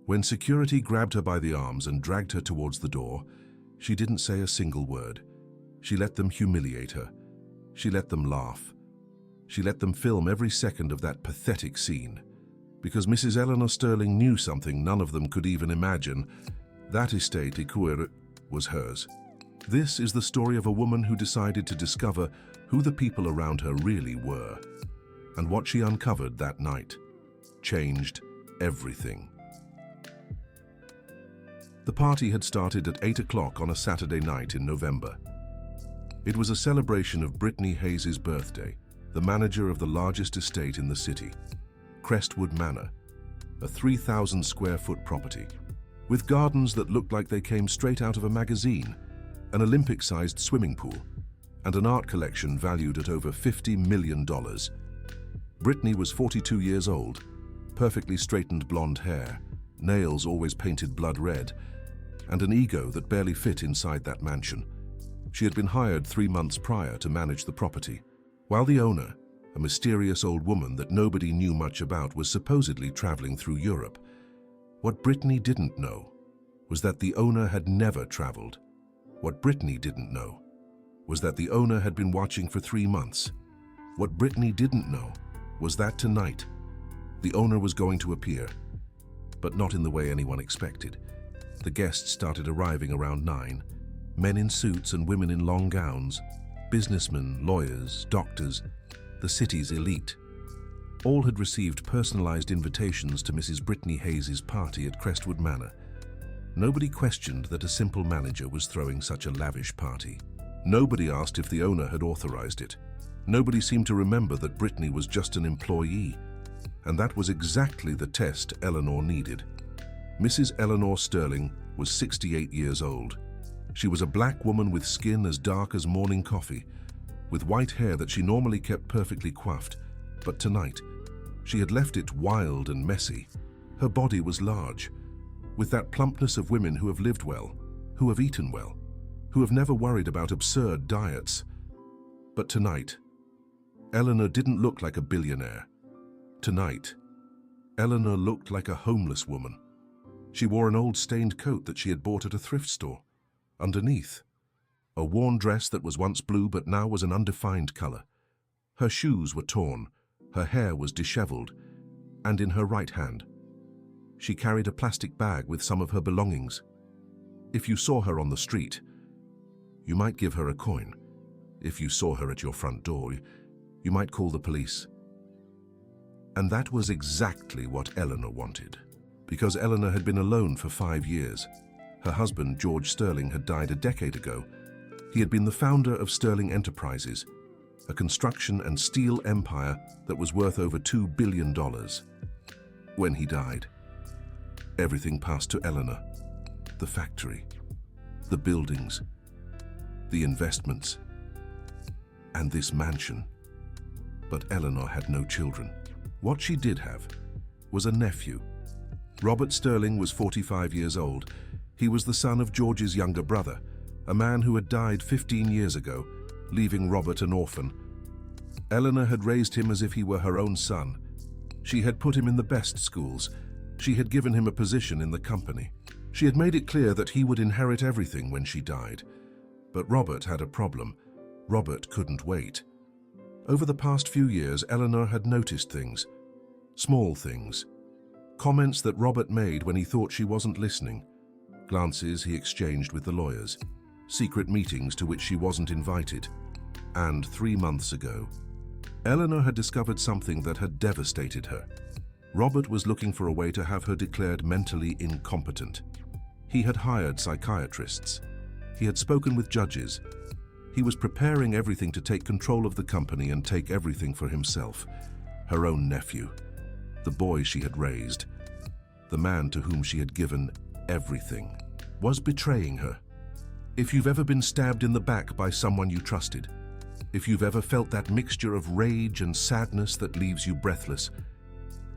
When security grabbed her by the arms and dragged her towards the door, she didn't say a single word. She let them humiliate her. She let them laugh. She let them film every second of that pathetic scene. Because Mrs. Eleanor Sterling knew something none of them could even imagine. That estate, Ikuere, was hers. This is the story of a woman who decided to discover who the people around her really were. And what she uncovered that night changed everything. The party had started at 8 o'clock on a Saturday night in November. It was a celebration of Brittany Hayes' birthday, the manager of the largest estate in the city, Crestwood Manor, a 3,000 square foot property, with gardens that looked like they came straight out of a magazine, an Olympic-sized swimming pool, and an art collection valued at over $50 million. Brittany was 42 years old, perfectly straightened blonde hair, nails always painted blood red, and an ego that barely fit inside that mansion. She had been hired 3 months prior to manage the property, while the owner, a mysterious old woman that nobody knew much about, was supposedly traveling through Europe. What Brittany didn't know was that the owner had never traveled. What Brittany didn't know was that the owner had been watching for 3 months. What Brittany didn't know was that tonight, the owner was going to appear, but not in the way anyone expected. The guests started arriving around 9, men in suits and women in long gowns, businessmen, lawyers, doctors, the city's elite. All had received personalized invitations to Mrs. Brittany Hayes' party at Crestwood Manor. Nobody questioned that a simple manager was throwing such a lavish party. Nobody asked if the owner had authorized it. Nobody seemed to remember that Brittany was just an employee, and that was exactly the test Eleanor needed. Mrs. Eleanor Sterling was 68 years old. She was a black woman with skin as dark as morning coffee, with white hair that she normally kept perfectly coiffed, but tonight, she had left it wild and messy. Her body was large, with that plumpness of women who have lived well, who have eaten well, who have never worried about absurd diets. But tonight, Eleanor didn't look like a billionaire. Tonight, Eleanor looked like a homeless woman. She wore an old stained coat that she had bought at a thrift store. Underneath, a worn dress that was once blue but now was an undefined color. Her shoes were torn, her hair was disheveled, and in her right hand, she carried a plastic bag with some of her belongings. If you saw her on the street, you might give her a coin. If you saw her at your front door, you might call the police. And that was exactly what Eleanor wanted, because Eleanor had been alone for 5 years. Her husband, George Sterling, had died a decade ago. He had been the founder of Sterling Enterprises, a construction and steel empire that was worth over $2 billion. When he died, everything passed to Eleanor. The factory, the buildings, the investments, and this mansion. But Eleanor had no children. What she did have was a nephew. Robert Sterling was 45 years old. He was the son of George's younger brother, a man who had died 15 years ago, leaving Robert an orphan. Eleanor had raised him as if he were her own son. She had put him in the best schools. She had given him a position in the company. She had made it clear that he would inherit everything when she died. But Robert had a problem. Robert couldn't wait. Over the past few years, Eleanor had noticed things. Small things. Comments that Robert made when he thought she wasn't listening. Glances he exchanged with the lawyers. Secret meetings to which she wasn't invited. And 3 months ago, Eleanor had discovered something that had devastated her. Robert was looking for a way to have her declared mentally incompetent. He had hired psychiatrists. He had spoken with judges. He was preparing everything to take control of the company and take everything for himself. Her own nephew, the boy she had raised, the man to whom she had given everything, was betraying her. If you've ever been stabbed in the back by someone you trusted, if you've ever felt that mixture of rage and sadness that leaves you breathless,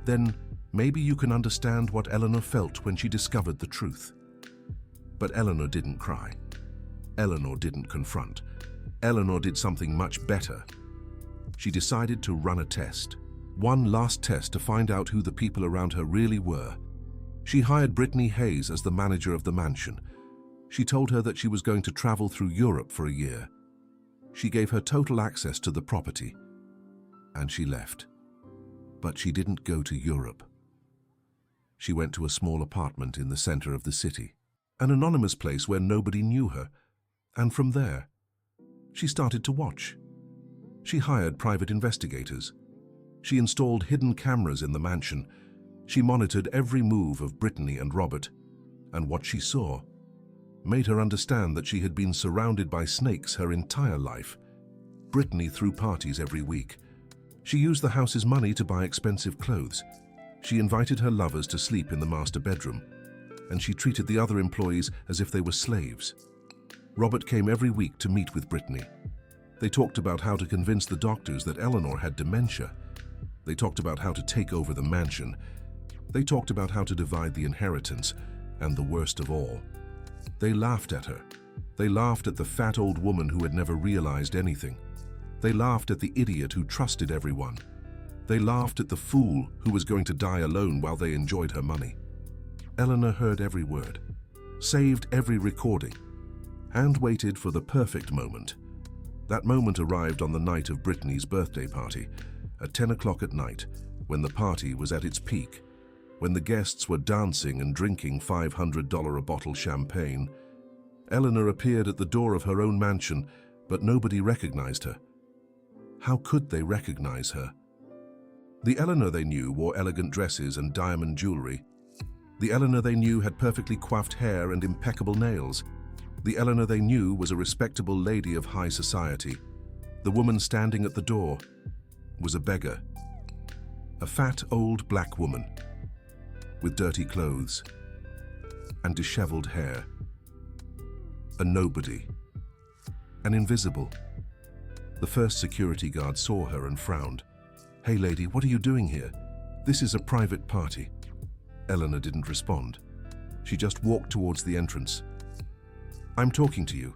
then maybe you can understand what Eleanor felt when she discovered the truth. But Eleanor didn't cry. Eleanor didn't confront. Eleanor did something much better. She decided to run a test. One last test to find out who the people around her really were. She hired Brittany Hayes as the manager of the mansion. She told her that she was going to travel through Europe for a year. She gave her total access to the property, and she left. But she didn't go to Europe. She went to a small apartment in the center of the city, an anonymous place where nobody knew her, and from there, she started to watch. She hired private investigators. She installed hidden cameras in the mansion. She monitored every move of Brittany and Robert, and what she saw made her understand that she had been surrounded by snakes her entire life. Brittany threw parties every week. She used the house's money to buy expensive clothes. She invited her lovers to sleep in the master bedroom, and she treated the other employees as if they were slaves. Robert came every week to meet with Brittany. They talked about how to convince the doctors that Eleanor had dementia. They talked about how to take over the mansion. They talked about how to divide the inheritance, and the worst of all, they laughed at her. They laughed at the fat old woman who had never realized anything. They laughed at the idiot who trusted everyone. They laughed at the fool who was going to die alone while they enjoyed her money. Eleanor heard every word, saved every recording, and waited for the perfect moment. That moment arrived on the night of Brittany's birthday party, at 10 o'clock at night, when the party was at its peak, when the guests were dancing and drinking $500 a bottle champagne. Eleanor appeared at the door of her own mansion, but nobody recognized her. How could they recognize her? The Eleanor they knew wore elegant dresses and diamond jewelry. The Eleanor they knew had perfectly coiffed hair and impeccable nails. The Eleanor they knew was a respectable lady of high society. The woman standing at the door was a beggar, a fat old black woman with dirty clothes and disheveled hair, a nobody, an invisible. The first security guard saw her and frowned. "Hey lady, what are you doing here? This is a private party." Eleanor didn't respond. She just walked towards the entrance. "I'm talking to you.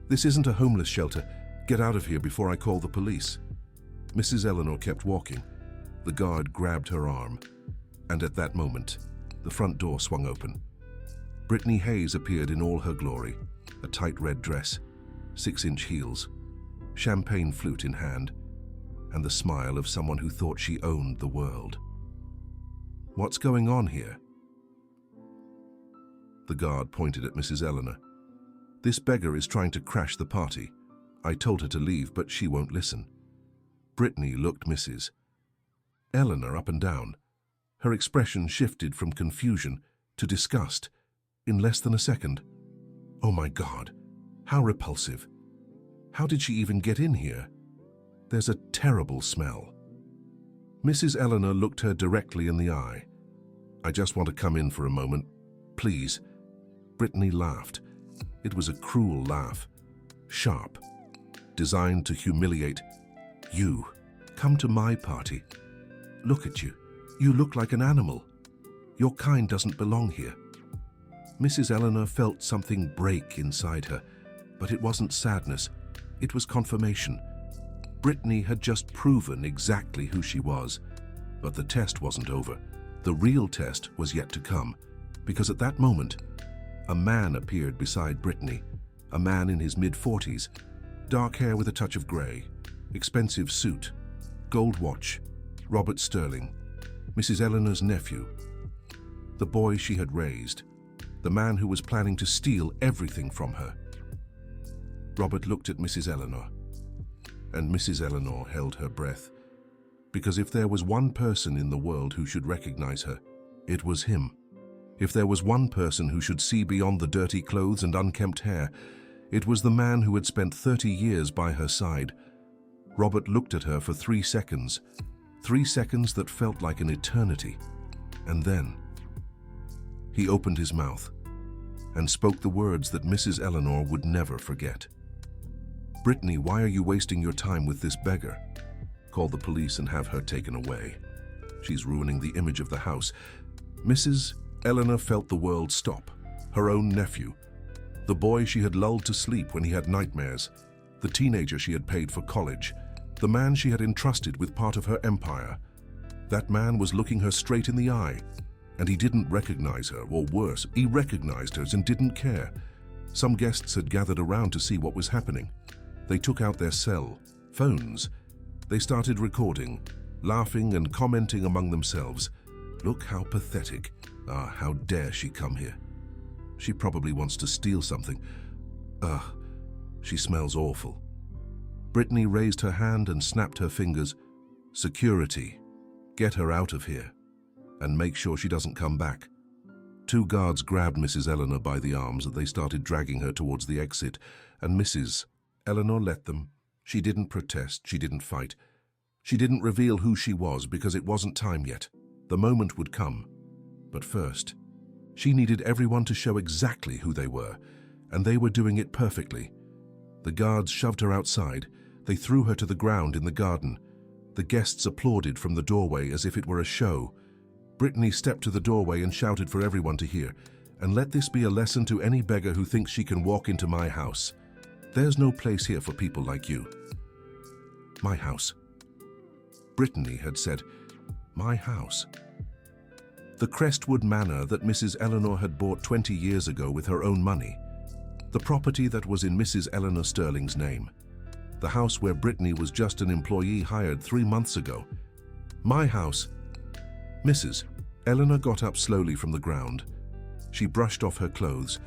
This isn't a homeless shelter. Get out of here before I call the police." Mrs. Eleanor kept walking. The guard grabbed her arm, and at that moment, the front door swung open. Brittany Hayes appeared in all her glory, a tight red dress, 6-inch heels, champagne flute in hand, and the smile of someone who thought she owned the world. "What's going on here?" The guard pointed at Mrs. Eleanor. "This beggar is trying to crash the party. I told her to leave, but she won't listen." Brittany looked Mrs. Eleanor up and down. Her expression shifted from confusion to disgust in less than a second. "Oh my God, how repulsive. How did she even get in here? There's a terrible smell." Mrs. Eleanor looked her directly in the eye. "I just want to come in for a moment, please." Brittany laughed. It was a cruel laugh, sharp, designed to humiliate. "You, come to my party. Look at you. You look like an animal. Your kind doesn't belong here." Mrs. Eleanor felt something break inside her, but it wasn't sadness. It was confirmation. Brittany had just proven exactly who she was. But the test wasn't over. The real test was yet to come, because at that moment, a man appeared beside Brittany, a man in his mid-40s, dark hair with a touch of gray, expensive suit, gold watch, Robert Sterling, Mrs. Eleanor's nephew, the boy she had raised, the man who was planning to steal everything from her. Robert looked at Mrs. Eleanor, and Mrs. Eleanor held her breath, because if there was one person in the world who should recognize her, it was him. If there was one person who should see beyond the dirty clothes and unkempt hair, it was the man who had spent 30 years by her side. Robert looked at her for 3 seconds, 3 seconds that felt like an eternity, and then he opened his mouth and spoke the words that Mrs. Eleanor would never forget. "Brittany, why are you wasting your time with this beggar? Call the police and have her taken away. She's ruining the image of the house." Mrs. Eleanor felt the world stop. Her own nephew, the boy she had lulled to sleep when he had nightmares, the teenager she had paid for college, the man she had entrusted with part of her empire. That man was looking her straight in the eye. And he didn't recognize her, or worse, he recognized her and didn't care. Some guests had gathered around to see what was happening. They took out their cell phones. They started recording, laughing and commenting among themselves. Look how pathetic. Ah, how dare she come here. She probably wants to steal something. Ah, she smells awful. Brittany raised her hand and snapped her fingers. Security, get her out of here and make sure she doesn't come back. Two guards grabbed Mrs. Eleanor by the arms and they started dragging her towards the exit, and Mrs. Eleanor let them. She didn't protest, she didn't fight. She didn't reveal who she was because it wasn't time yet. The moment would come. But first, she needed everyone to show exactly who they were, and they were doing it perfectly. The guards shoved her outside. They threw her to the ground in the garden. The guests applauded from the doorway as if it were a show. Brittany stepped to the doorway and shouted for everyone to hear, "And let this be a lesson to any beggar who thinks she can walk into my house. There's no place here for people like you." My house. Brittany had said, my house. The Crestwood Manor that Mrs. Eleanor had bought 20 years ago with her own money. The property that was in Mrs. Eleanor Sterling's name. The house where Brittany was just an employee hired 3 months ago. My house. Mrs. Eleanor got up slowly from the ground. She brushed off her clothes,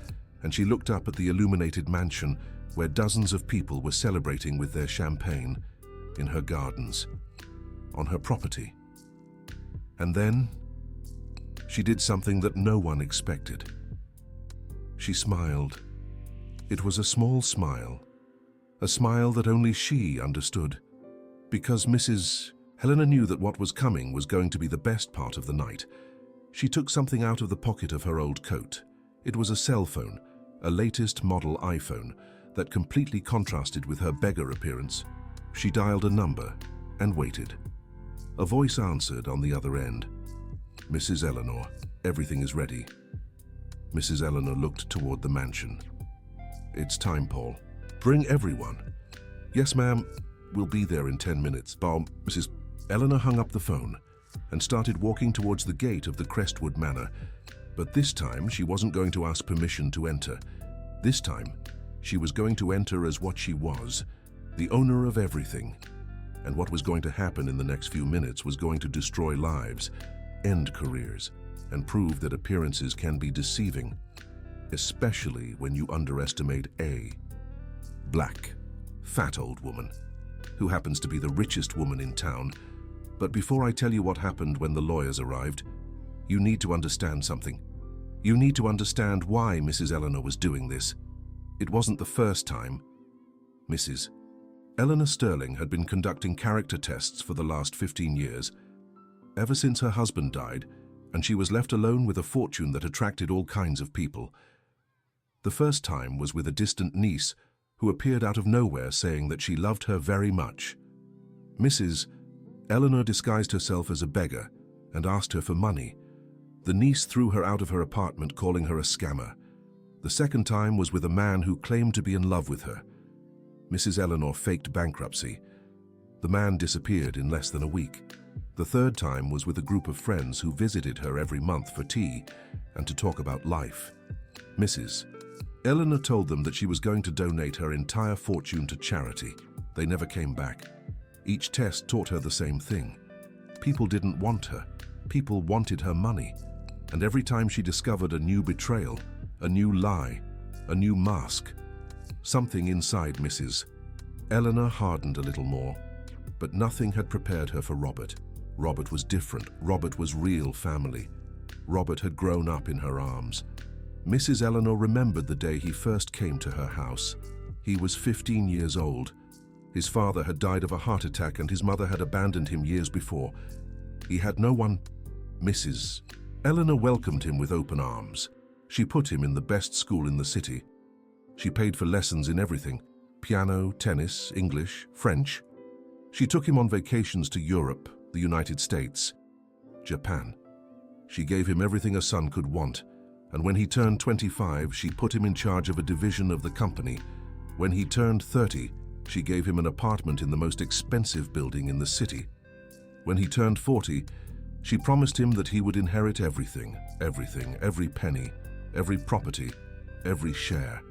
and she looked up at the illuminated mansion where dozens of people were celebrating with their champagne in her gardens, on her property. And then she did something that no one expected. She smiled. It was a small smile, a smile that only she understood, because Mrs. Eleanor knew that what was coming was going to be the best part of the night. She took something out of the pocket of her old coat. It was a cell phone, a latest model iPhone, that completely contrasted with her beggar appearance. She dialed a number and waited. A voice answered on the other end. "Mrs. Eleanor, everything is ready." Mrs. Eleanor looked toward the mansion. "It's time, Paul. Bring everyone." "Yes, ma'am. We'll be there in 10 minutes. Mrs. Eleanor hung up the phone and started walking towards the gate of the Crestwood Manor. But this time, she wasn't going to ask permission to enter. This time, she was going to enter as what she was, the owner of everything. And what was going to happen in the next few minutes was going to destroy lives, end careers, and prove that appearances can be deceiving, especially when you underestimate a black, fat old woman, who happens to be the richest woman in town. But before I tell you what happened when the lawyers arrived, you need to understand something. You need to understand why Mrs. Eleanor was doing this. It wasn't the first time. Mrs. Eleanor Sterling had been conducting character tests for the last 15 years, ever since her husband died, and she was left alone with a fortune that attracted all kinds of people. The first time was with a distant niece who appeared out of nowhere saying that she loved her very much. Mrs. Eleanor disguised herself as a beggar and asked her for money. The niece threw her out of her apartment, calling her a scammer. The second time was with a man who claimed to be in love with her. Mrs. Eleanor faked bankruptcy. The man disappeared in less than a week. The third time was with a group of friends who visited her every month for tea and to talk about life. Mrs. Eleanor told them that she was going to donate her entire fortune to charity. They never came back. Each test taught her the same thing. People didn't want her. People wanted her money. And every time she discovered a new betrayal, a new lie, a new mask, something inside Mrs. Eleanor hardened a little more. But nothing had prepared her for Robert. Robert was different. Robert was real family. Robert had grown up in her arms. Mrs. Eleanor remembered the day he first came to her house. He was 15 years old. His father had died of a heart attack and his mother had abandoned him years before. He had no one. Mrs. Eleanor welcomed him with open arms. She put him in the best school in the city. She paid for lessons in everything: piano, tennis, English, French. She took him on vacations to Europe, the United States, Japan. She gave him everything a son could want. And when he turned 25, she put him in charge of a division of the company. When he turned 30, she gave him an apartment in the most expensive building in the city. When he turned 40, She promised him that he would inherit everything, every penny, every property, every share.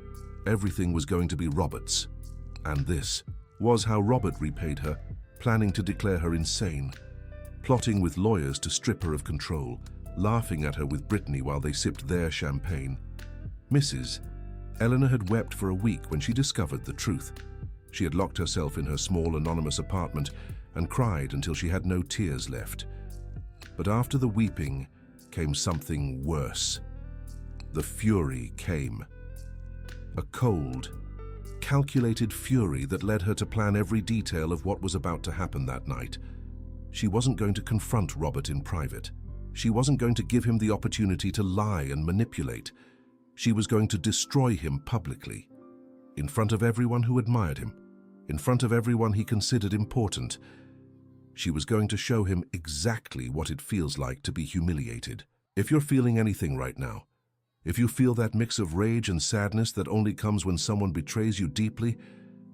Everything was going to be Robert's. And this was how Robert repaid her, planning to declare her insane, plotting with lawyers to strip her of control, laughing at her with Brittany while they sipped their champagne. Mrs. Eleanor had wept for a week when she discovered the truth. She had locked herself in her small, anonymous apartment and cried until she had no tears left. But after the weeping came something worse. The fury came. A cold, calculated fury that led her to plan every detail of what was about to happen that night. She wasn't going to confront Robert in private. She wasn't going to give him the opportunity to lie and manipulate. She was going to destroy him publicly, in front of everyone who admired him, in front of everyone he considered important. She was going to show him exactly what it feels like to be humiliated. If you're feeling anything right now, if you feel that mix of rage and sadness that only comes when someone betrays you deeply,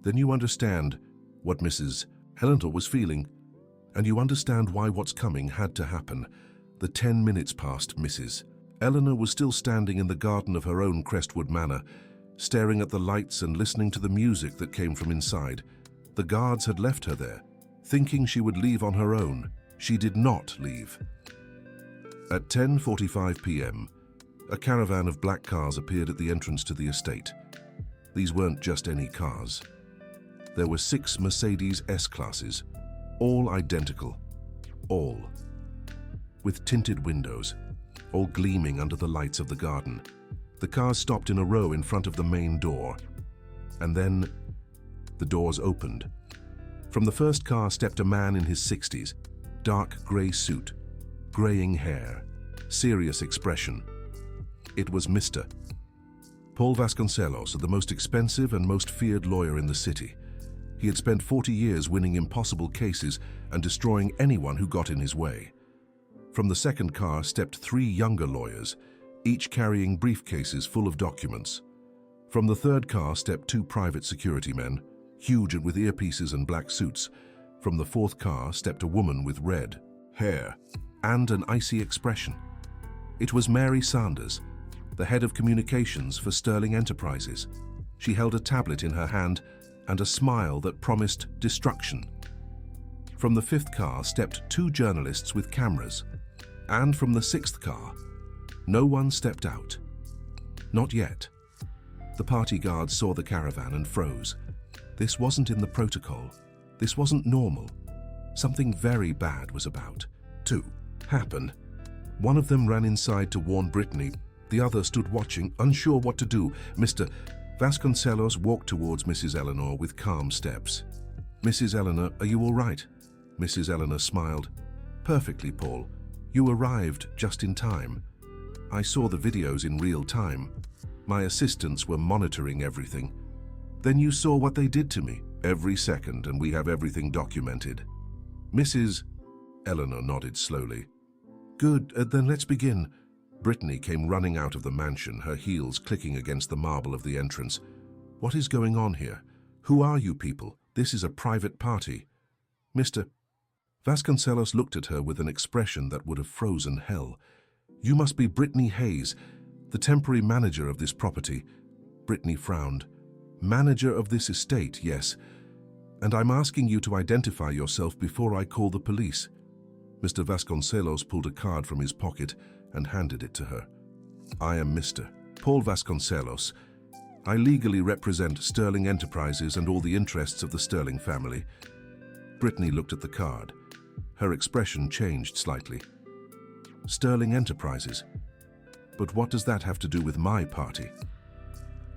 then you understand what Mrs. Eleanor was feeling, and you understand why what's coming had to happen. The 10 minutes passed. Mrs. Eleanor was still standing in the garden of her own Crestwood Manor, staring at the lights and listening to the music that came from inside. The guards had left her there, thinking she would leave on her own. She did not leave. At 10:45 p.m., a caravan of black cars appeared at the entrance to the estate. These weren't just any cars. There were 6 Mercedes S-classes, all identical, all with tinted windows, all gleaming under the lights of the garden. The cars stopped in a row in front of the main door, and then the doors opened. From the first car stepped a man in his 60s, dark grey suit, greying hair, serious expression. It was Mr. Paul Vasconcelos, the most expensive and most feared lawyer in the city. He had spent 40 years winning impossible cases and destroying anyone who got in his way. From the second car stepped 3 younger lawyers, each carrying briefcases full of documents. From the third car stepped 2 private security men, huge and with earpieces and black suits. From the fourth car stepped a woman with red hair and an icy expression. It was Mary Sanders, the head of communications for Sterling Enterprises. She held a tablet in her hand and a smile that promised destruction. From the fifth car stepped 2 journalists with cameras. And from the 6th car, no one stepped out. Not yet. The party guards saw the caravan and froze. This wasn't in the protocol. This wasn't normal. Something very bad was about to happen. One of them ran inside to warn Brittany. The other stood watching, unsure what to do. Mr. Vasconcelos walked towards Mrs. Eleanor with calm steps. "Mrs. Eleanor, are you all right?" Mrs. Eleanor smiled. "Perfectly, Paul. You arrived just in time. I saw the videos in real time. My assistants were monitoring everything. Then you saw what they did to me. Every second, and we have everything documented." Mrs. Eleanor nodded slowly. "Good, then let's begin." Brittany came running out of the mansion, her heels clicking against the marble of the entrance. "What is going on here? Who are you people? This is a private party." Mr. Vasconcelos looked at her with an expression that would have frozen hell. "You must be Brittany Hayes, the temporary manager of this property." Brittany frowned. "Manager of this estate, yes. And I'm asking you to identify yourself before I call the police." Mr. Vasconcelos pulled a card from his pocket and handed it to her. "I am Mr. Paul Vasconcelos. I legally represent Sterling Enterprises and all the interests of the Sterling family." Brittany looked at the card. Her expression changed slightly. "Sterling Enterprises? But what does that have to do with my party?"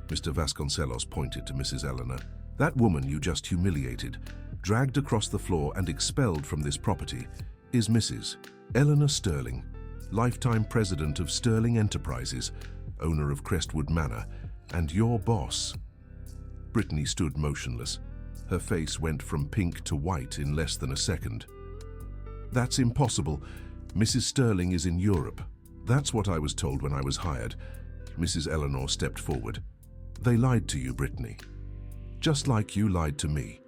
Mr. Vasconcelos pointed to Mrs. Eleanor. "That woman you just humiliated, dragged across the floor and expelled from this property, is Mrs. Eleanor Sterling, lifetime president of Sterling Enterprises, owner of Crestwood Manor, and your boss." Brittany stood motionless. Her face went from pink to white in less than a second. "That's impossible. Mrs. Sterling is in Europe. That's what I was told when I was hired." Mrs. Eleanor stepped forward. "They lied to you, Brittany. Just like you lied to me."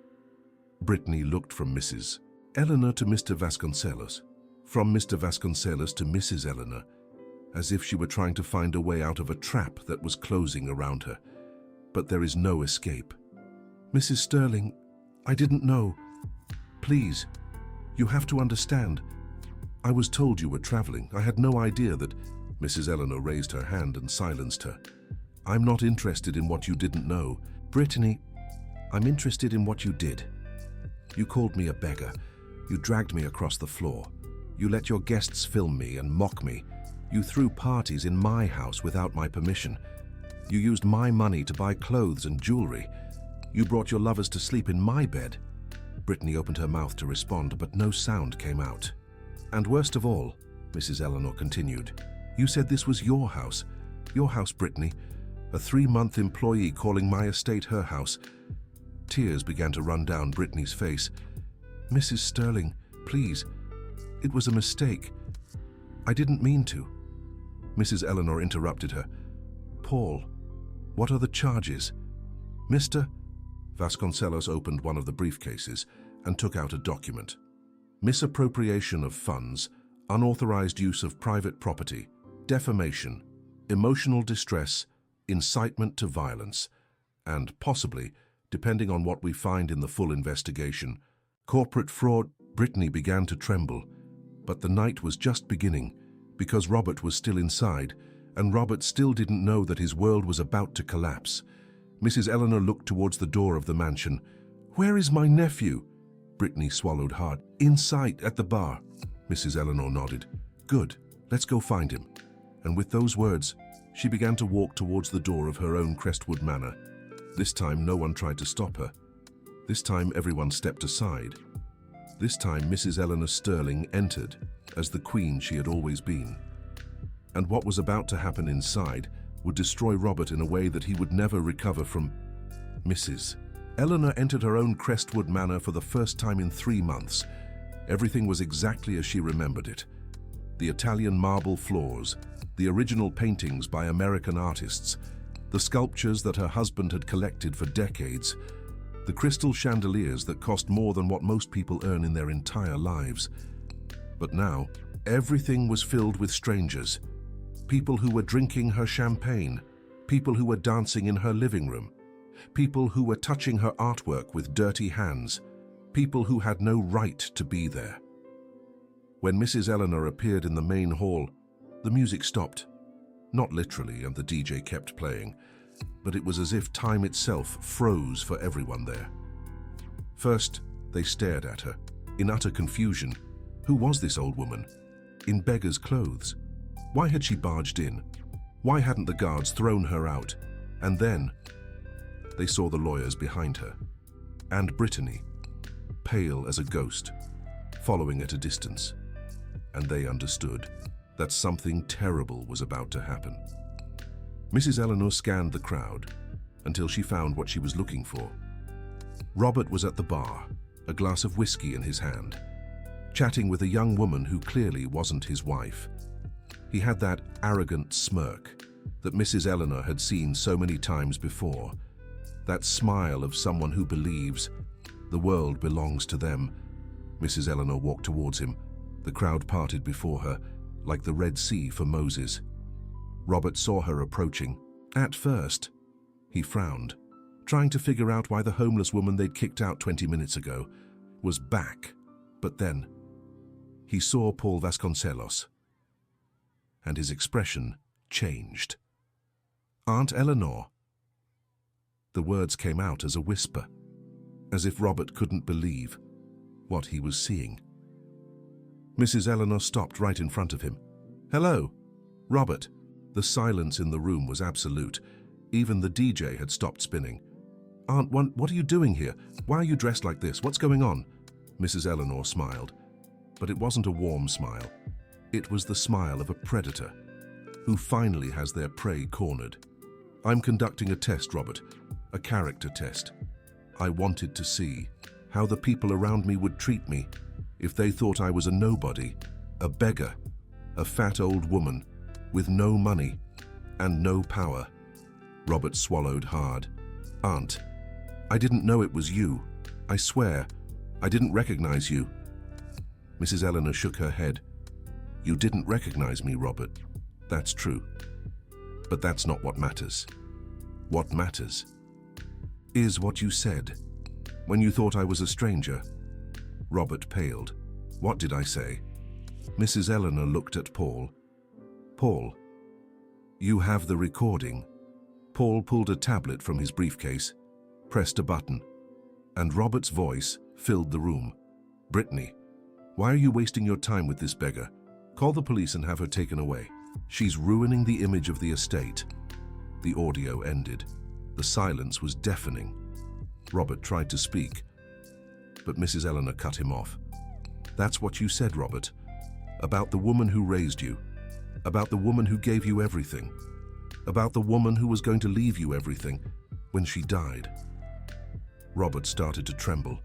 Brittany looked from Mrs. Eleanor to Mr. Vasconcelos. from Mr. Vasconcelos to Mrs. Eleanor, as if she were trying to find a way out of a trap that was closing around her. But there is no escape. Mrs. Sterling, I didn't know. Please, you have to understand. I was told you were traveling. I had no idea that... Mrs. Eleanor raised her hand and silenced her. I'm not interested in what you didn't know. Brittany, I'm interested in what you did. You called me a beggar. You dragged me across the floor. You let your guests film me and mock me. You threw parties in my house without my permission. You used my money to buy clothes and jewelry. You brought your lovers to sleep in my bed. Brittany opened her mouth to respond, but no sound came out. And worst of all, Mrs. Eleanor continued, you said this was your house. Your house, Brittany. A 3-month employee calling my estate her house. Tears began to run down Brittany's face. Mrs. Sterling, please. It was a mistake. I didn't mean to. Mrs. Eleanor interrupted her. Paul, what are the charges? Mr. Vasconcelos opened one of the briefcases and took out a document. Misappropriation of funds, unauthorized use of private property, defamation, emotional distress, incitement to violence, and possibly, depending on what we find in the full investigation, corporate fraud. Brittany began to tremble, but the night was just beginning because Robert was still inside, and Robert still didn't know that his world was about to collapse. Mrs. Eleanor looked towards the door of the mansion. Where is my nephew? Brittany swallowed hard. In sight, at the bar. Mrs. Eleanor nodded. Good, let's go find him. And with those words, she began to walk towards the door of her own Crestwood Manor. This time no one tried to stop her. This time everyone stepped aside. This time Mrs. Eleanor Sterling entered as the queen she had always been. And what was about to happen inside would destroy Robert in a way that he would never recover from. Mrs. Eleanor entered her own Crestwood Manor for the first time in 3 months. Everything was exactly as she remembered it. The Italian marble floors, the original paintings by American artists, the sculptures that her husband had collected for decades, the crystal chandeliers that cost more than what most people earn in their entire lives. But now, everything was filled with strangers. People who were drinking her champagne, people who were dancing in her living room, people who were touching her artwork with dirty hands, people who had no right to be there. When Mrs. Eleanor appeared in the main hall, the music stopped. Not literally, and the DJ kept playing, but it was as if time itself froze for everyone there. First, they stared at her, in utter confusion. Who was this old woman? In beggar's clothes? Why had she barged in? Why hadn't the guards thrown her out? And then, they saw the lawyers behind her, and Brittany, pale as a ghost, following at a distance. And they understood that something terrible was about to happen. Mrs. Eleanor scanned the crowd until she found what she was looking for. Robert was at the bar, a glass of whiskey in his hand, chatting with a young woman who clearly wasn't his wife. He had that arrogant smirk that Mrs. Eleanor had seen so many times before, that smile of someone who believes the world belongs to them. Mrs. Eleanor walked towards him. The crowd parted before her, like the Red Sea for Moses. Robert saw her approaching. At first, he frowned, trying to figure out why the homeless woman they'd kicked out 20 minutes ago was back. But then, he saw Paul Vasconcelos, and his expression changed. Aunt Eleanor. The words came out as a whisper, as if Robert couldn't believe what he was seeing. Mrs. Eleanor stopped right in front of him. Hello, Robert. The silence in the room was absolute. Even the DJ had stopped spinning. Aunt, what are you doing here? Why are you dressed like this? What's going on? Mrs. Eleanor smiled, but it wasn't a warm smile. It was the smile of a predator who finally has their prey cornered. I'm conducting a test, Robert, a character test. I wanted to see how the people around me would treat me if they thought I was a nobody, a beggar, a fat old woman with no money and no power. Robert swallowed hard. Aunt, I didn't know it was you. I swear, I didn't recognize you. Mrs. Eleanor shook her head. You didn't recognize me, Robert. That's true. But that's not what matters. What matters is what you said when you thought I was a stranger. Robert paled. What did I say? Mrs. Eleanor looked at Paul. Paul, you have the recording. Paul pulled a tablet from his briefcase, pressed a button, and Robert's voice filled the room. Brittany, why are you wasting your time with this beggar? Call the police and have her taken away. She's ruining the image of the estate. The audio ended. The silence was deafening. Robert tried to speak, but Mrs. Eleanor cut him off. That's what you said, Robert. About the woman who raised you. About the woman who gave you everything. About the woman who was going to leave you everything when she died. Robert started to tremble.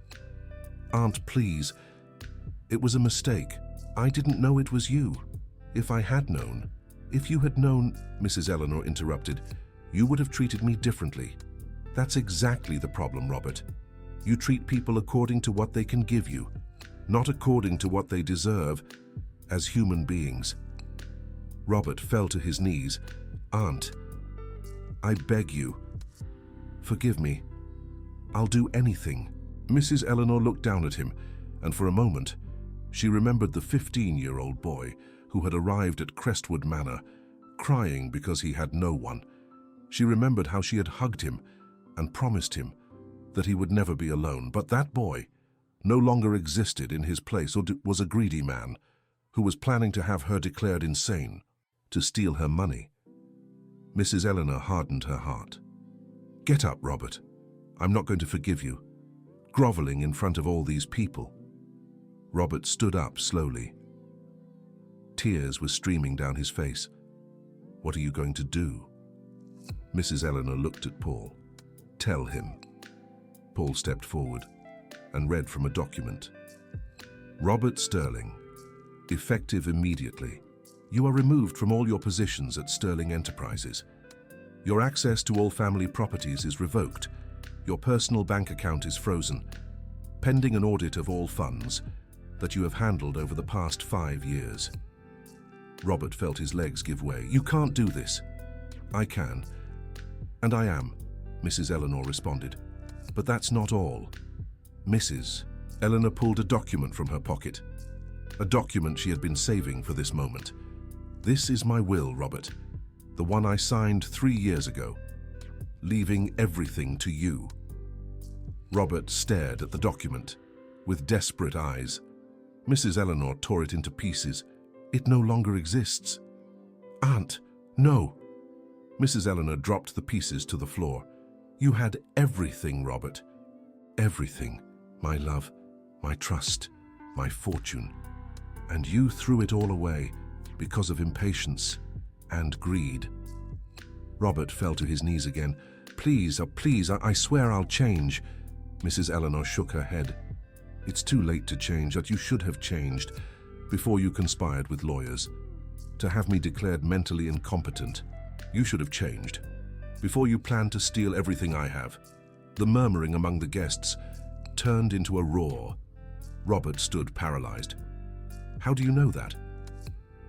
Aunt, please. It was a mistake. I didn't know it was you. If I had known, if you had known, Mrs. Eleanor interrupted, you would have treated me differently. That's exactly the problem, Robert. You treat people according to what they can give you, not according to what they deserve as human beings. Robert fell to his knees. Aunt, I beg you, forgive me. I'll do anything. Mrs. Eleanor looked down at him, and for a moment, she remembered the 15-year-old boy who had arrived at Crestwood Manor, crying because he had no one. She remembered how she had hugged him and promised him that he would never be alone. But that boy no longer existed in his place, or was a greedy man who was planning to have her declared insane, to steal her money. Mrs. Eleanor hardened her heart. Get up, Robert. I'm not going to forgive you. Groveling in front of all these people. Robert stood up slowly. Tears were streaming down his face. What are you going to do? Mrs. Eleanor looked at Paul. Tell him. Paul stepped forward and read from a document. Robert Sterling, effective immediately. You are removed from all your positions at Sterling Enterprises. Your access to all family properties is revoked. Your personal bank account is frozen, pending an audit of all funds that you have handled over the past 5 years. Robert felt his legs give way. You can't do this. I can. And I am, Mrs. Eleanor responded. But that's not all. Mrs. Eleanor pulled a document from her pocket. A document she had been saving for this moment. This is my will, Robert. The one I signed 3 years ago. Leaving everything to you. Robert stared at the document with desperate eyes. Mrs. Eleanor tore it into pieces. It no longer exists. Aunt, no. Mrs. Eleanor dropped the pieces to the floor. You had everything, Robert. Everything. My love, my trust, my fortune. And you threw it all away because of impatience and greed. Robert fell to his knees again. Please, please, I swear I'll change. Mrs. Eleanor shook her head. It's too late to change, but you should have changed before you conspired with lawyers to have me declared mentally incompetent. You should have changed before you planned to steal everything I have. The murmuring among the guests turned into a roar. Robert stood paralyzed. How do you know that?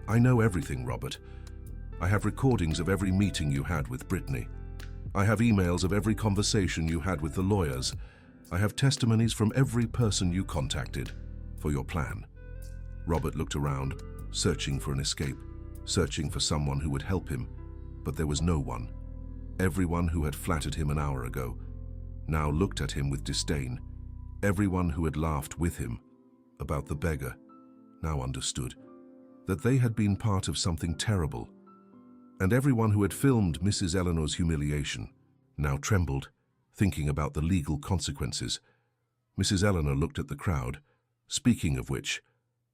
I know everything, Robert. I have recordings of every meeting you had with Brittany. I have emails of every conversation you had with the lawyers. I have testimonies from every person you contacted for your plan. Robert looked around, searching for an escape, searching for someone who would help him, but there was no one. Everyone who had flattered him an hour ago now looked at him with disdain. Everyone who had laughed with him about the beggar now understood that they had been part of something terrible. And everyone who had filmed Mrs. Eleanor's humiliation now trembled, thinking about the legal consequences. Mrs. Eleanor looked at the crowd. Speaking of which,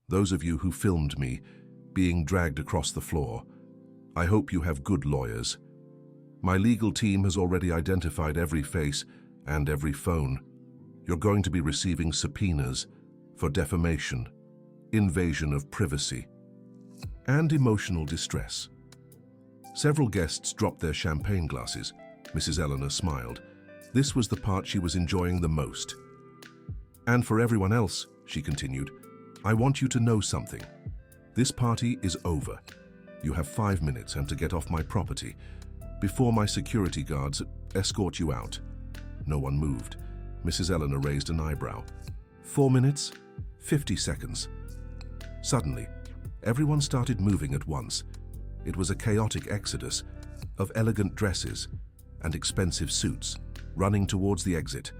those of you who filmed me being dragged across the floor, I hope you have good lawyers. My legal team has already identified every face and every phone. You're going to be receiving subpoenas for defamation, invasion of privacy, and emotional distress. Several guests dropped their champagne glasses. Mrs. Eleanor smiled. This was the part she was enjoying the most. And for everyone else, she continued, I want you to know something. This party is over. You have 5 minutes and to get off my property before my security guards escort you out. No one moved. Mrs. Eleanor raised an eyebrow. 4 minutes? 50 seconds. Suddenly, everyone started moving at once. It was a chaotic exodus of elegant dresses and expensive suits running towards the exit,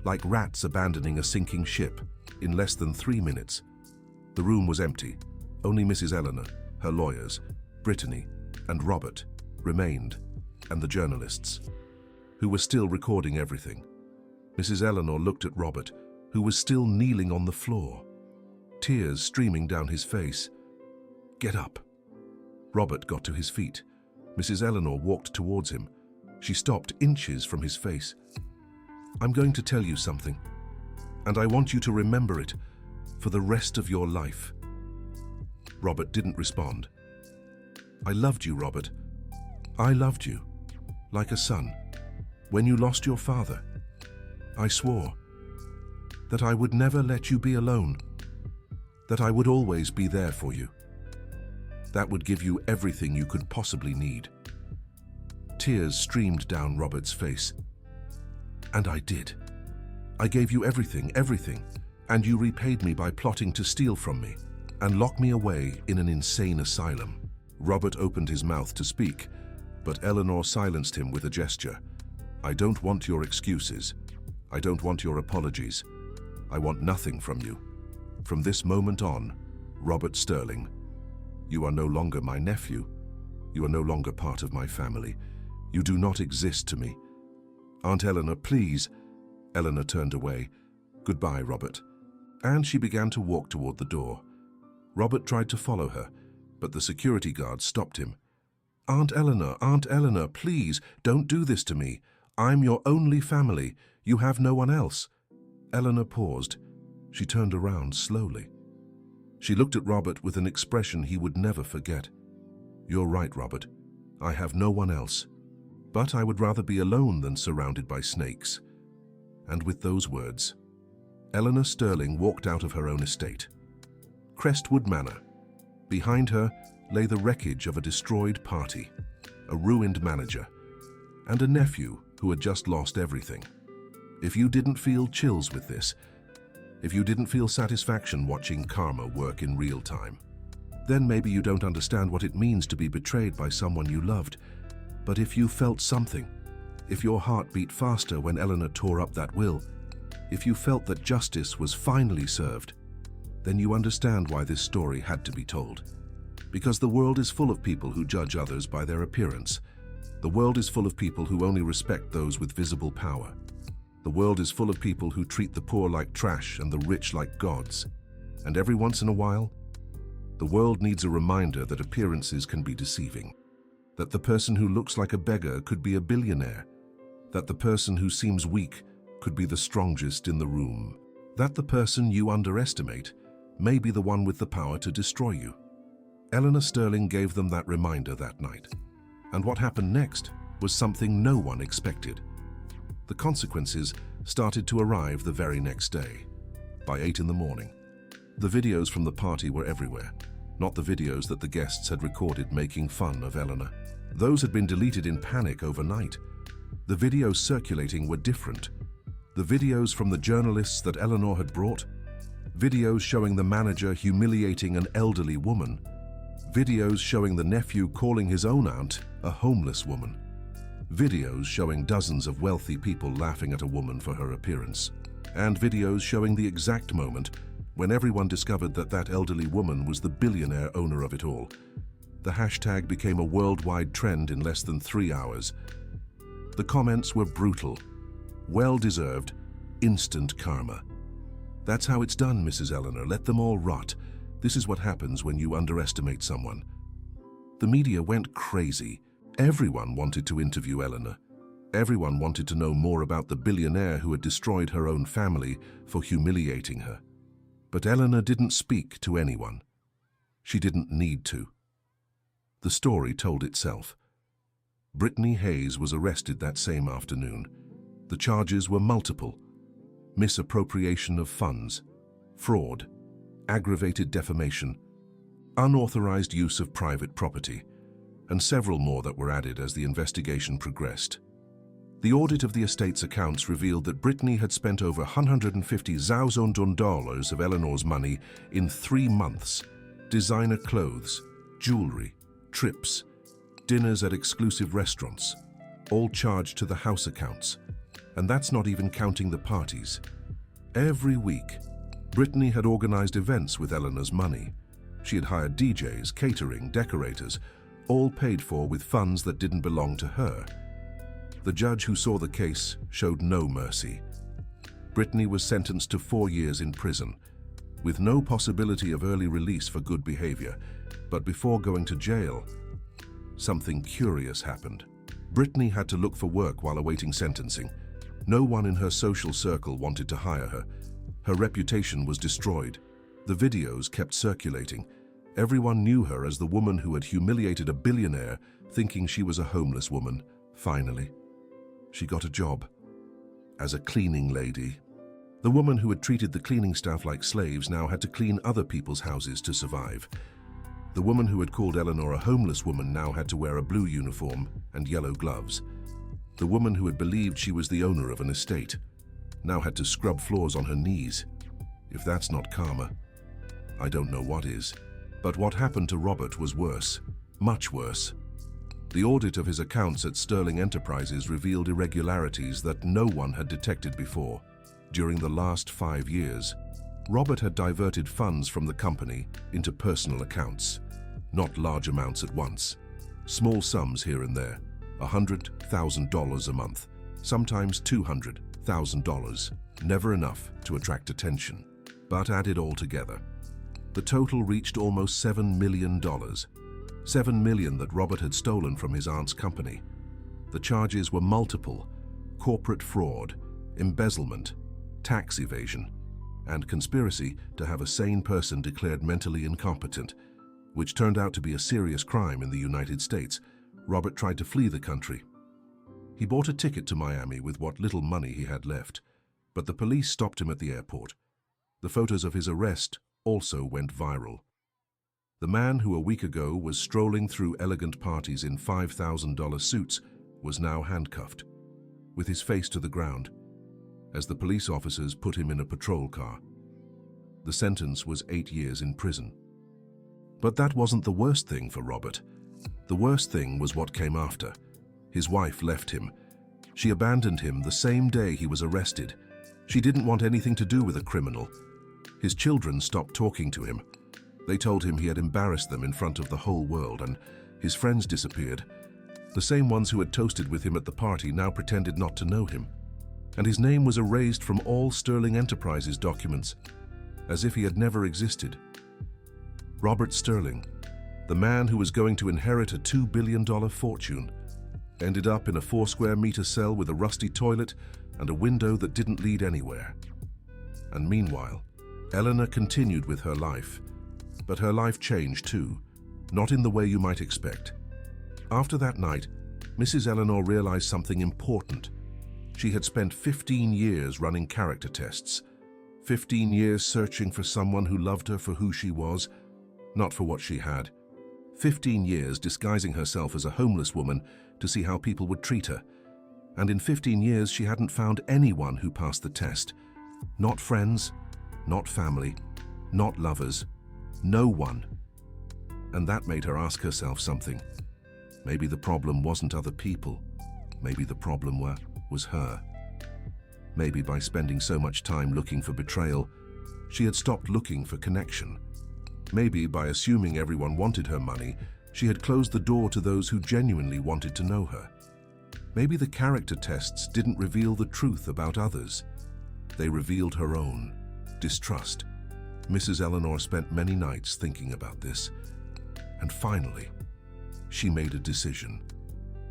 like rats abandoning a sinking ship. In less than 3 minutes, the room was empty. Only Mrs. Eleanor, her lawyers, Brittany, and Robert remained, and the journalists, who were still recording everything. Mrs. Eleanor looked at Robert, who was still kneeling on the floor, tears streaming down his face. "Get up." Robert got to his feet. Mrs. Eleanor walked towards him. She stopped inches from his face. "I'm going to tell you something, and I want you to remember it for the rest of your life." Robert didn't respond. "I loved you, Robert. I loved you, like a son. When you lost your father, I swore that I would never let you be alone, that I would always be there for you. That would give you everything you could possibly need." Tears streamed down Robert's face. "And I did. I gave you everything, and you repaid me by plotting to steal from me and lock me away in an insane asylum." Robert opened his mouth to speak, but Eleanor silenced him with a gesture. "I don't want your excuses. I don't want your apologies. I want nothing from you. From this moment on, Robert Sterling, you are no longer my nephew. You are no longer part of my family. You do not exist to me. Aunt Eleanor, please." Eleanor turned away. "Goodbye, Robert." And she began to walk toward the door. Robert tried to follow her, but the security guard stopped him. Aunt Eleanor, please, don't do this to me. I'm your only family. You have no one else." Eleanor paused. She turned around slowly. She looked at Robert with an expression he would never forget. "You're right, Robert. I have no one else. But I would rather be alone than surrounded by snakes." And with those words, Eleanor Sterling walked out of her own estate. Crestwood Manor. Behind her lay the wreckage of a destroyed party, a ruined manager, and a nephew who had just lost everything. If you didn't feel chills with this, if you didn't feel satisfaction watching karma work in real time, then maybe you don't understand what it means to be betrayed by someone you loved. But if you felt something, if your heart beat faster when Eleanor tore up that will, if you felt that justice was finally served, then you understand why this story had to be told. Because the world is full of people who judge others by their appearance. The world is full of people who only respect those with visible power. The world is full of people who treat the poor like trash and the rich like gods. And every once in a while, the world needs a reminder that appearances can be deceiving. That the person who looks like a beggar could be a billionaire. That the person who seems weak could be the strongest in the room. That the person you underestimate may be the one with the power to destroy you. Eleanor Sterling gave them that reminder that night. And what happened next was something no one expected. The consequences started to arrive the very next day, by 8 in the morning. The videos from the party were everywhere, not the videos that the guests had recorded making fun of Eleanor. Those had been deleted in panic overnight. The videos circulating were different. The videos from the journalists that Eleanor had brought, videos showing the manager humiliating an elderly woman, videos showing the nephew calling his own aunt a homeless woman, videos showing dozens of wealthy people laughing at a woman for her appearance, and videos showing the exact moment when everyone discovered that that elderly woman was the billionaire owner of it all. The hashtag became a worldwide trend in less than 3 hours. The comments were brutal. Well-deserved, instant karma. "That's how it's done, Mrs. Eleanor. Let them all rot. This is what happens when you underestimate someone." The media went crazy. Everyone wanted to interview Eleanor. Everyone wanted to know more about the billionaire who had destroyed her own family for humiliating her. But Eleanor didn't speak to anyone. She didn't need to. The story told itself. Brittany Hayes was arrested that same afternoon. The charges were multiple: misappropriation of funds, fraud, aggravated defamation, unauthorized use of private property, and several more that were added as the investigation progressed. The audit of the estate's accounts revealed that Brittany had spent over $150,000 of Eleanor's money in 3 months. Designer clothes, jewelry, trips, dinners at exclusive restaurants, all charged to the house accounts. And that's not even counting the parties. Every week, Brittany had organized events with Eleanor's money. She had hired DJs, catering, decorators, all paid for with funds that didn't belong to her. The judge who saw the case showed no mercy. Brittany was sentenced to 4 years in prison, with no possibility of early release for good behavior. But before going to jail, something curious happened. Brittany had to look for work while awaiting sentencing. No one in her social circle wanted to hire her. Her reputation was destroyed. The videos kept circulating. Everyone knew her as the woman who had humiliated a billionaire, thinking she was a homeless woman. Finally, she got a job as a cleaning lady. The woman who had treated the cleaning staff like slaves now had to clean other people's houses to survive. The woman who had called Eleanor a homeless woman now had to wear a blue uniform and yellow gloves. The woman who had believed she was the owner of an estate now had to scrub floors on her knees. If that's not karma, I don't know what is. But what happened to Robert was worse, much worse. The audit of his accounts at Sterling Enterprises revealed irregularities that no one had detected before. During the last 5 years, Robert had diverted funds from the company into personal accounts. Not large amounts at once. Small sums here and there, $100,000 a month, sometimes $200,000. Never enough to attract attention, but added all together, the total reached almost $7 million. $7 million that Robert had stolen from his aunt's company. The charges were multiple: corporate fraud, embezzlement, tax evasion, and conspiracy to have a sane person declared mentally incompetent, which turned out to be a serious crime in the United States. Robert tried to flee the country. He bought a ticket to Miami with what little money he had left, but the police stopped him at the airport. The photos of his arrest also went viral. The man who a week ago was strolling through elegant parties in $5,000 suits was now handcuffed, with his face to the ground, as the police officers put him in a patrol car. The sentence was 8 years in prison. But that wasn't the worst thing for Robert. The worst thing was what came after. His wife left him. She abandoned him the same day he was arrested. She didn't want anything to do with a criminal. His children stopped talking to him. They told him he had embarrassed them in front of the whole world, and his friends disappeared. The same ones who had toasted with him at the party now pretended not to know him. And his name was erased from all Sterling Enterprises documents, as if he had never existed. Robert Sterling, the man who was going to inherit a $2 billion fortune, ended up in a 4-square-meter cell with a rusty toilet and a window that didn't lead anywhere. And meanwhile, Eleanor continued with her life. But her life changed too, not in the way you might expect. After that night, Mrs. Eleanor realized something important. She had spent 15 years running character tests, 15 years searching for someone who loved her for who she was, not for what she had. 15 years disguising herself as a homeless woman to see how people would treat her. And in 15 years, she hadn't found anyone who passed the test. Not friends, not family, not lovers, no one. And that made her ask herself something. Maybe the problem wasn't other people. Maybe the problem was her. Maybe by spending so much time looking for betrayal, she had stopped looking for connection. Maybe by assuming everyone wanted her money, she had closed the door to those who genuinely wanted to know her. Maybe the character tests didn't reveal the truth about others. They revealed her own distrust. Mrs. Eleanor spent many nights thinking about this. And finally, she made a decision.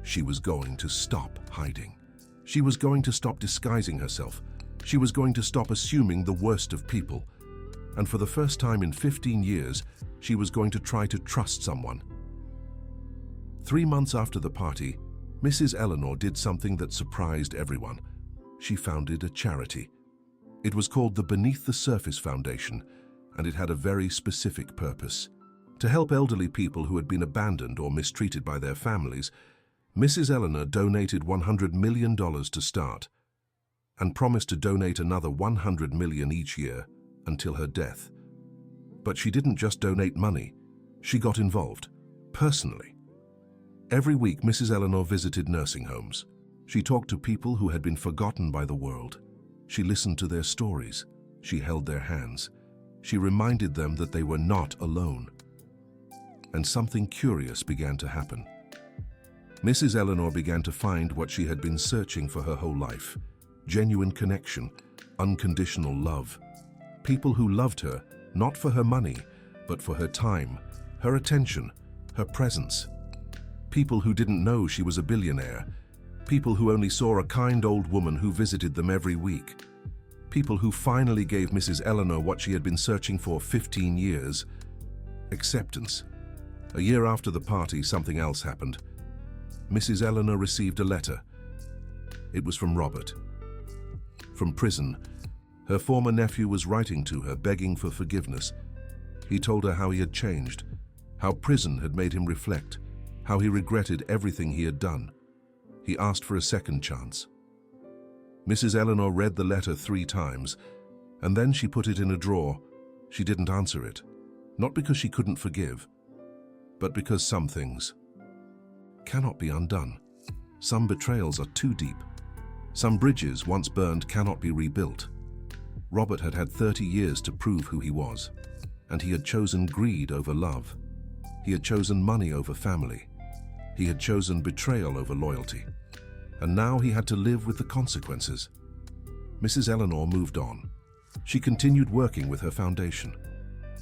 She was going to stop hiding. She was going to stop disguising herself. She was going to stop assuming the worst of people. And for the first time in 15 years, she was going to try to trust someone. 3 months after the party, Mrs. Eleanor did something that surprised everyone. She founded a charity. It was called the Beneath the Surface Foundation, and it had a very specific purpose: To help elderly people who had been abandoned or mistreated by their families, Mrs. Eleanor donated $100 million to start and promised to donate another $100 million each year until her death. But she didn't just donate money, she got involved, personally. Every week, Mrs. Eleanor visited nursing homes. She talked to people who had been forgotten by the world. She listened to their stories. She held their hands. She reminded them that they were not alone. And something curious began to happen. Mrs. Eleanor began to find what she had been searching for her whole life: genuine connection, unconditional love. People who loved her, not for her money, but for her time, her attention, her presence. People who didn't know she was a billionaire. People who only saw a kind old woman who visited them every week. People who finally gave Mrs. Eleanor what she had been searching for 15 years: acceptance. A year after the party, something else happened. Mrs. Eleanor received a letter. It was from Robert. From prison, her former nephew was writing to her, begging for forgiveness. He told her how he had changed, how prison had made him reflect, how he regretted everything he had done. He asked for a second chance. Mrs. Eleanor read the letter 3 times, and then she put it in a drawer. She didn't answer it, not because she couldn't forgive, but because some things cannot be undone. Some betrayals are too deep. Some bridges, once burned, cannot be rebuilt. Robert had had 30 years to prove who he was, and he had chosen greed over love. He had chosen money over family. He had chosen betrayal over loyalty. And now he had to live with the consequences. Mrs. Eleanor moved on. She continued working with her foundation.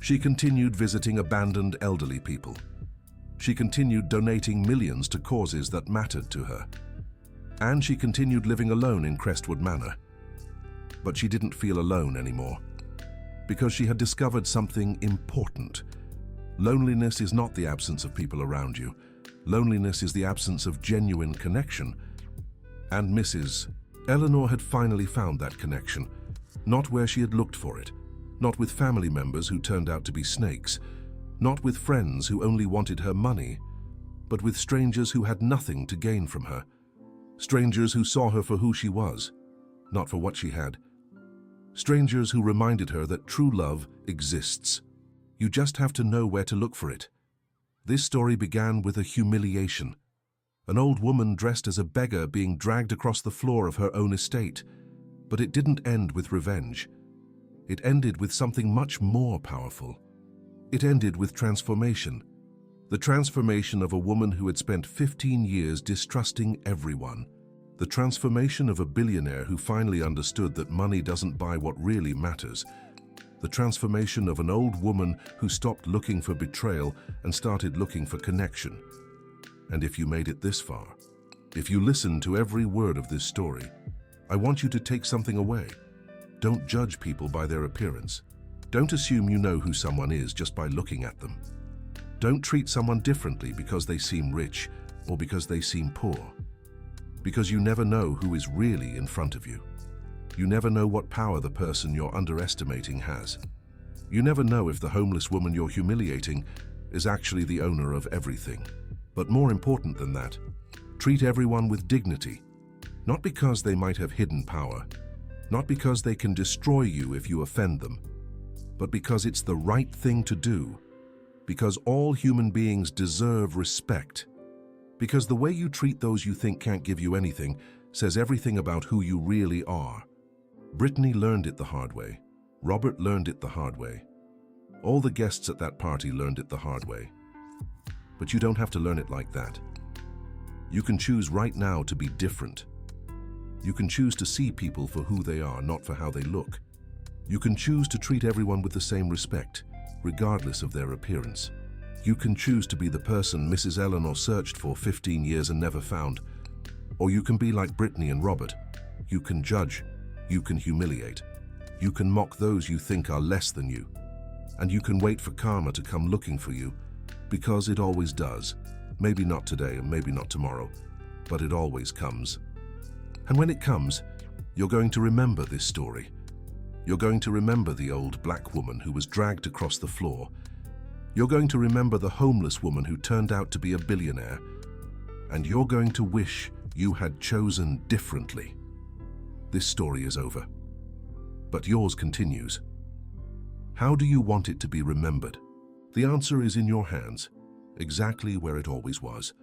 She continued visiting abandoned elderly people. She continued donating millions to causes that mattered to her. And she continued living alone in Crestwood Manor. But she didn't feel alone anymore, because she had discovered something important. Loneliness is not the absence of people around you. Loneliness is the absence of genuine connection. And Mrs. Eleanor had finally found that connection, not where she had looked for it, not with family members who turned out to be snakes, not with friends who only wanted her money, but with strangers who had nothing to gain from her. Strangers who saw her for who she was, not for what she had. Strangers who reminded her that true love exists. You just have to know where to look for it. This story began with a humiliation. An old woman dressed as a beggar being dragged across the floor of her own estate. But it didn't end with revenge. It ended with something much more powerful. It ended with transformation. The transformation of a woman who had spent 15 years distrusting everyone. The transformation of a billionaire who finally understood that money doesn't buy what really matters. The transformation of an old woman who stopped looking for betrayal and started looking for connection. And if you made it this far, if you listened to every word of this story, I want you to take something away. Don't judge people by their appearance. Don't assume you know who someone is just by looking at them. Don't treat someone differently because they seem rich or because they seem poor. Because you never know who is really in front of you. You never know what power the person you're underestimating has. You never know if the homeless woman you're humiliating is actually the owner of everything. But more important than that, treat everyone with dignity, not because they might have hidden power, not because they can destroy you if you offend them, but because it's the right thing to do, because all human beings deserve respect, because the way you treat those you think can't give you anything says everything about who you really are. Brittany learned it the hard way. Robert learned it the hard way. All the guests at that party learned it the hard way. But you don't have to learn it like that. You can choose right now to be different. You can choose to see people for who they are, not for how they look. You can choose to treat everyone with the same respect, regardless of their appearance. You can choose to be the person Mrs. Eleanor searched for 15 years and never found. Or you can be like Brittany and Robert. You can judge. You can humiliate. You can mock those you think are less than you. And you can wait for karma to come looking for you, because it always does. Maybe not today and maybe not tomorrow, but it always comes. And when it comes, you're going to remember this story. You're going to remember the old black woman who was dragged across the floor, You're going to remember the homeless woman who turned out to be a billionaire, and you're going to wish you had chosen differently. This story is over, but yours continues. How do you want it to be remembered? The answer is in your hands, exactly where it always was.